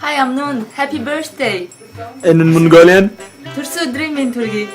Hi Amnon, happy birthday. And in Mongolian? Tursu dream in Turkey.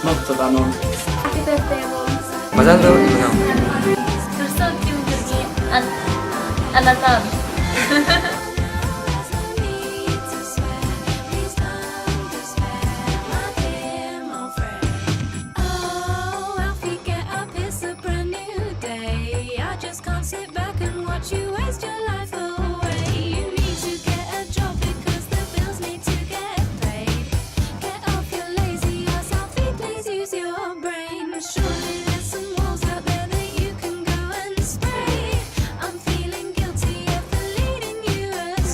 Not Amnon. Happy birthday, Amnon. Mazal tov, Amnon. Tursu dream in Turkey. Anatan.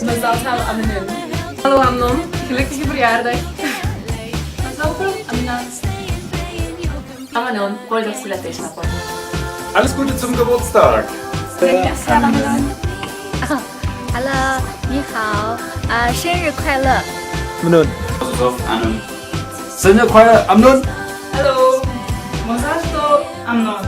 Mazal tov Amnon. Hallo Amnon, gelukkige verjaardag. Mazal tov Amnon. Amnon, wollte ich letztes Mal. Alles Gute zum Geburtstag! Hello， 你好，生日快乐。 Amnon. Amnon. 生日快乐，Amnon. Hello, Mazal tov Amnon.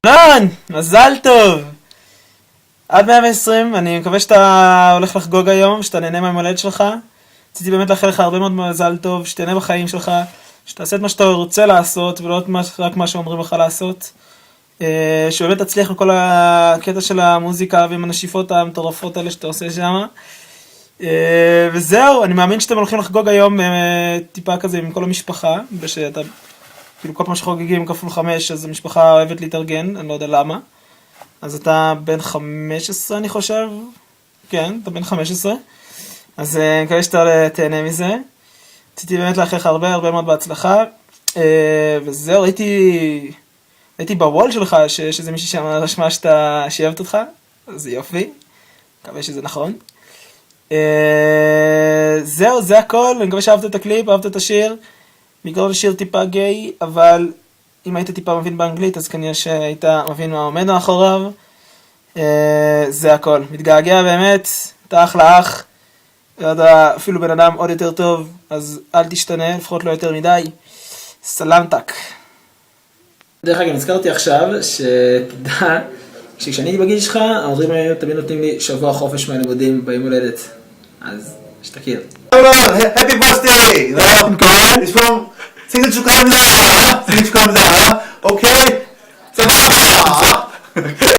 אמנון! מזל טוב! עד 120, אני מקווה שאתה הולך לחגוג היום, שאתה נהנה מהיום הולדת שלך. רציתי באמת לאחל לך הרבה מאוד מזל טוב, שתהנה בחיים שלך, שתעשה את מה שאתה רוצה לעשות, ולא רק מה שאומרים לך לעשות. שבאמת תצליח בכל הקטע של המוזיקה ועם הנשיפות המטורפות האלה שאתה עושה שם. וזהו, אני מאמין שאתם הולכים לחגוג היום טיפה כזה עם כל המשפחה, ושאתה... כאילו כל פעם שחוגגים כפול 5, אז המשפחה אוהבת להתארגן, אני לא יודע למה. אז אתה בן 15 אני חושב, כן, אתה בן 15. אז אני מקווה שאתה תהנה מזה. רציתי באמת לאחל לך הרבה מאוד בהצלחה. וזהו, הייתי בוול שלך, שזה מישהי שרשמה שהיא אוהבת אותך, אז יופי, מקווה שזה נכון. זהו, זה הכל, אני מקווה שאהבת את הקליפ, אהבת את השיר. בגלל השיר טיפה גיי, אבל אם היית טיפה מבין באנגלית, אז כנראה שהיית מבין מה עומד מאחוריו. זה הכל. מתגעגע באמת, אתה אחלה אח. לא יודע, אפילו בן אדם עוד יותר טוב, אז אל תשתנה, לפחות לא יותר מדי. סלמתק. דרך אגב, נזכרתי עכשיו שתדע, כשאני הייתי בגיל שלך, ההורים האלה תמיד נותנים לי שבוע חופש מהלימודים ביום הולדת. אז שתכיר. Happy birthday! It's from 생일 축하합니다. 생일 축하합니다. Okay?